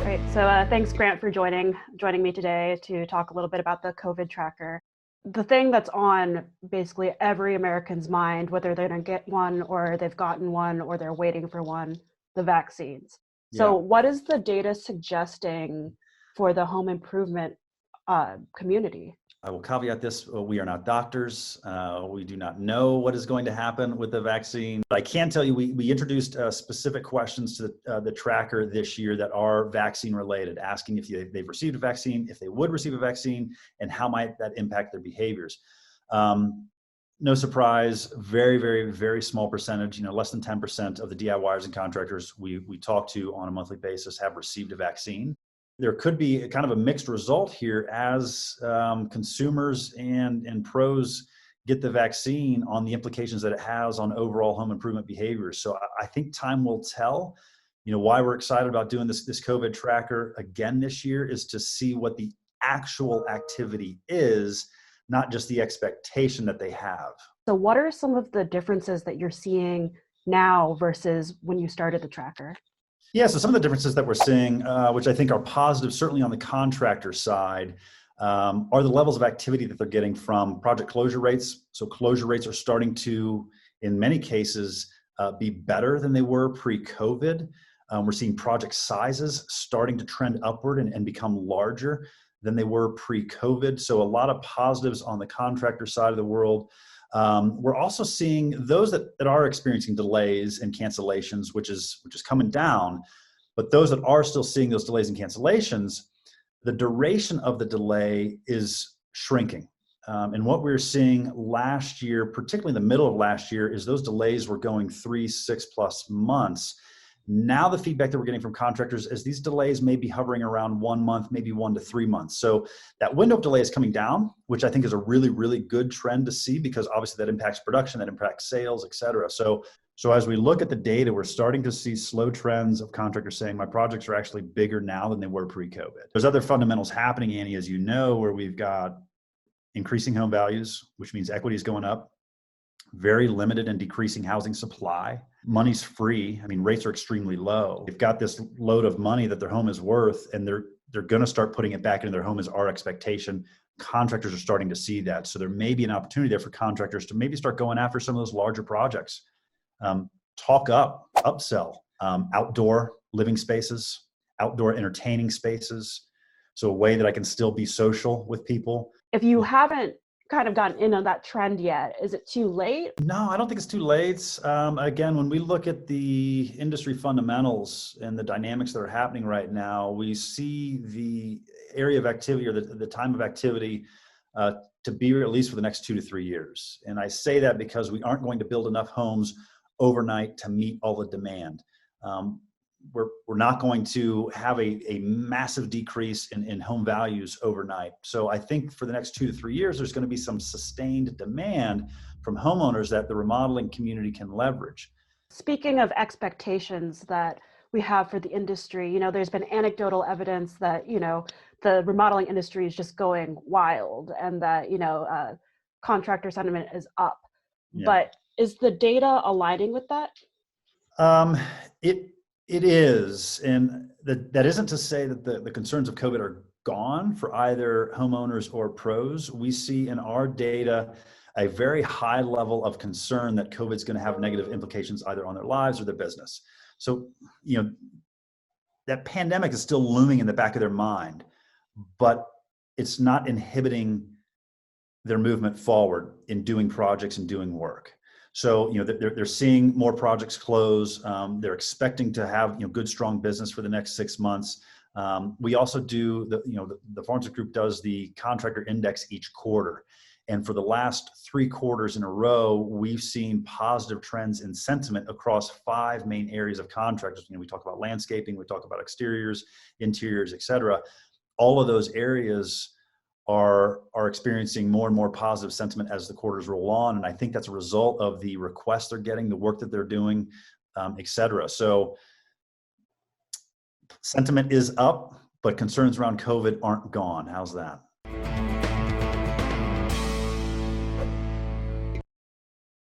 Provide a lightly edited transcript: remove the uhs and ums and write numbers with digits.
Great. So thanks, Grant, for joining me today to talk a little bit about the COVID tracker. The thing that's on basically every American's mind, whether they're going to get one or they've gotten one or they're waiting for one, the vaccines. So what is the data suggesting for the home improvement community? I will caveat this, we are not doctors. We do not know what is going to happen with the vaccine. But I can tell you we introduced specific questions to the tracker this year that are vaccine related, asking if they've received a vaccine, if they would receive a vaccine, and how might that impact their behaviors. No surprise, very, very, very small percentage, less than 10% of the DIYers and contractors we talk to on a monthly basis have received a vaccine. There could be kind of a mixed result here as consumers and pros get the vaccine on the implications that it has on overall home improvement behaviors. So I think time will tell. Why we're excited about doing this COVID tracker again this year is to see what the actual activity is, not just the expectation that they have. So what are some of the differences that you're seeing now versus when you started the tracker? Yeah, so some of the differences that we're seeing, which I think are positive, certainly on the contractor side, are the levels of activity that they're getting from project closure rates. So closure rates are starting to, in many cases, be better than they were pre-COVID. We're seeing project sizes starting to trend upward and become larger than they were pre-COVID. So a lot of positives on the contractor side of the world. We're also seeing those that are experiencing delays and cancellations, which is coming down, but those that are still seeing those delays and cancellations, the duration of the delay is shrinking. And what we were seeing last year, particularly in the middle of last year, is those delays were going 3-6+ months. Now the feedback that we're getting from contractors is these delays may be hovering around 1 month, maybe 1 to 3 months. So that window of delay is coming down, which I think is a really, really good trend to see, because obviously that impacts production, that impacts sales, et cetera. So as we look at the data, we're starting to see slow trends of contractors saying my projects are actually bigger now than they were pre-COVID. There's other fundamentals happening, Annie, as you know, where we've got increasing home values, which means equity is going up, very limited and decreasing housing supply. Money's free. Rates are extremely low. They've got this load of money that their home is worth, and they're going to start putting it back into their home is our expectation. Contractors are starting to see that. So there may be an opportunity there for contractors to maybe start going after some of those larger projects. Upsell, outdoor living spaces, outdoor entertaining spaces. So a way that I can still be social with people. If you haven't kind of gotten in on that trend yet, is it too late? No, I don't think it's too late. Again, when we look at the industry fundamentals and the dynamics that are happening right now, we see the area of activity or the time of activity to be at least for the next 2 to 3 years. And I say that because we aren't going to build enough homes overnight to meet all the demand. We're not going to have a massive decrease in home values overnight. So I think for the next 2 to 3 years, there's going to be some sustained demand from homeowners that the remodeling community can leverage. Speaking of expectations that we have for the industry, there's been anecdotal evidence that, the remodeling industry is just going wild and that, contractor sentiment is up. Yeah. But is the data aligning with that? It is, and that isn't to say that the concerns of COVID are gone for either homeowners or pros. We see in our data a very high level of concern that COVID is going to have negative implications either on their lives or their business. So, that pandemic is still looming in the back of their mind, but it's not inhibiting their movement forward in doing projects and doing work. So, they're seeing more projects close. They're expecting to have, good, strong business for the next 6 months. We also do the Farnsworth Group does the contractor index each quarter. And for the last 3 quarters in a row, we've seen positive trends in sentiment across 5 main areas of contractors. We talk about landscaping, we talk about exteriors, interiors, et cetera. All of those areas are experiencing more and more positive sentiment as the quarters roll on. And I think that's a result of the requests they're getting, the work that they're doing, et cetera. So sentiment is up, but concerns around COVID aren't gone. How's that?